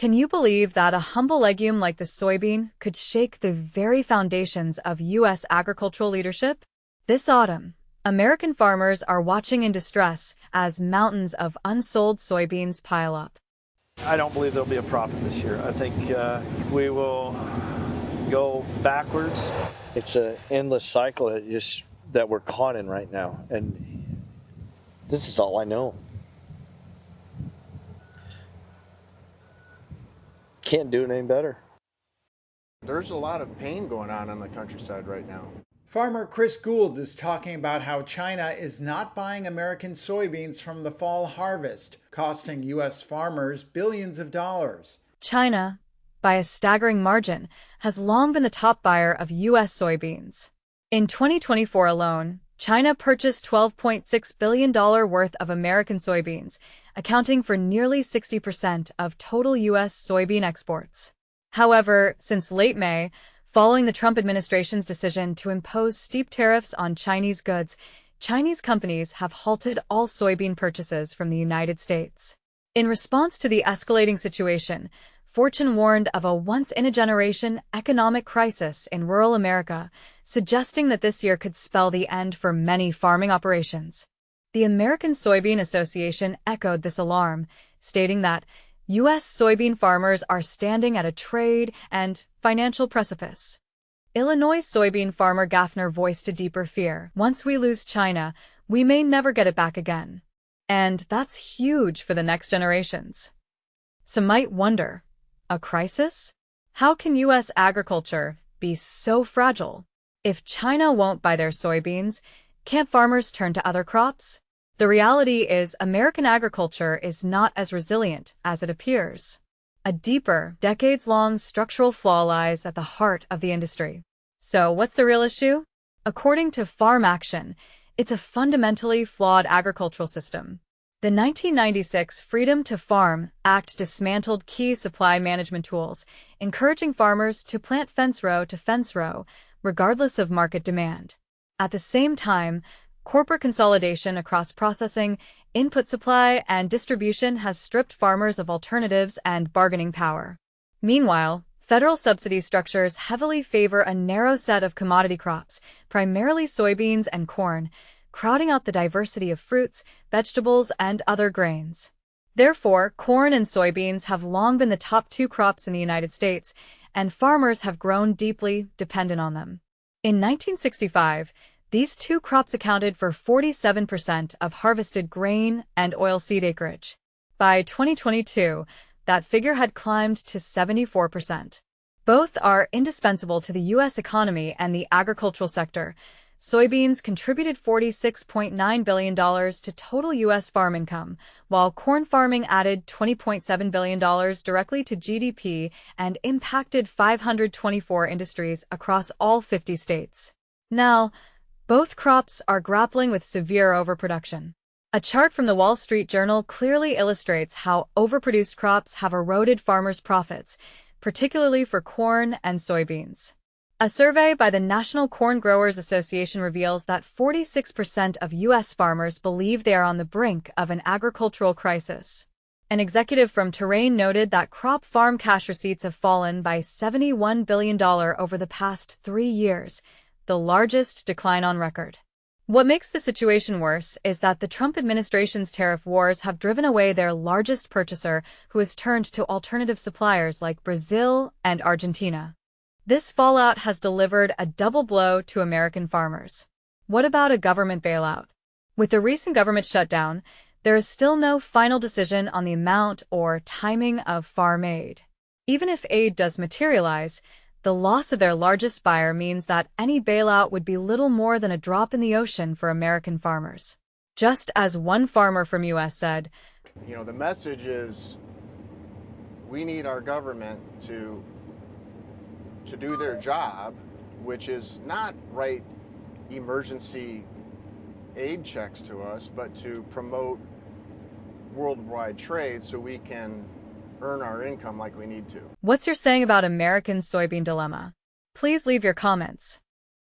Can you believe that a humble legume like the soybean could shake the very foundations of U.S. agricultural leadership? This autumn, American farmers are watching in distress as mountains of unsold soybeans pile up. I don't believe there'll be a profit this year. I think we will go backwards. It's an endless cycle that we're caught in right now, and this is all I know. Can't do it any better. There's a lot of pain going on the countryside right now. Farmer Chris Gould is talking about how China is not buying American soybeans from the fall harvest, costing U.S. farmers billions of dollars. China, by a staggering margin, has long been the top buyer of U.S. soybeans. In 2024 alone, China purchased $12.6 billion worth of American soybeans, accounting for nearly 60% of total U.S. soybean exports. However, since late May, following the Trump administration's decision to impose steep tariffs on Chinese goods, Chinese companies have halted all soybean purchases from the United States. In response to the escalating situation, Fortune warned of a once-in-a-generation economic crisis in rural America, suggesting that this year could spell the end for many farming operations. The American Soybean Association echoed this alarm, stating that U.S. soybean farmers are standing at a trade and financial precipice. Illinois soybean farmer Gaffner voiced a deeper fear. Once we lose China, we may never get it back again. And that's huge for the next generations. Some might wonder, a crisis? How can U.S. agriculture be so fragile? If China won't buy their soybeans, can't farmers turn to other crops? The reality is American agriculture is not as resilient as it appears. A deeper, decades-long structural flaw lies at the heart of the industry. So what's the real issue? According to Farm Action, it's a fundamentally flawed agricultural system. The 1996 Freedom to Farm Act dismantled key supply management tools, encouraging farmers to plant fence row to fence row, regardless of market demand. At the same time, corporate consolidation across processing, input supply, and distribution has stripped farmers of alternatives and bargaining power. Meanwhile, federal subsidy structures heavily favor a narrow set of commodity crops, primarily soybeans and corn, crowding out the diversity of fruits, vegetables, and other grains. Therefore, corn and soybeans have long been the top two crops in the United States, and farmers have grown deeply dependent on them. In 1965, these two crops accounted for 47% of harvested grain and oilseed acreage. By 2022, that figure had climbed to 74%. Both are indispensable to the U.S. economy and the agricultural sector. Soybeans contributed $46.9 billion to total U.S. farm income, while corn farming added $20.7 billion directly to GDP and impacted 524 industries across all 50 states. Now, both crops are grappling with severe overproduction. A chart from the Wall Street Journal clearly illustrates how overproduced crops have eroded farmers' profits, particularly for corn and soybeans. A survey by the National Corn Growers Association reveals that 46% of U.S. farmers believe they are on the brink of an agricultural crisis. An executive from Terrain noted that crop farm cash receipts have fallen by $71 billion over the past 3 years, the largest decline on record. What makes the situation worse is that the Trump administration's tariff wars have driven away their largest purchaser, who has turned to alternative suppliers like Brazil and Argentina. This fallout has delivered a double blow to American farmers. What about a government bailout? With the recent government shutdown, there is still no final decision on the amount or timing of farm aid. Even if aid does materialize, the loss of their largest buyer means that any bailout would be little more than a drop in the ocean for American farmers. Just as one farmer from U.S. said, The message is we need our government to do their job, which is not write emergency aid checks to us, but to promote worldwide trade so we can earn our income like we need to. What's your saying about American soybean dilemma? Please leave your comments.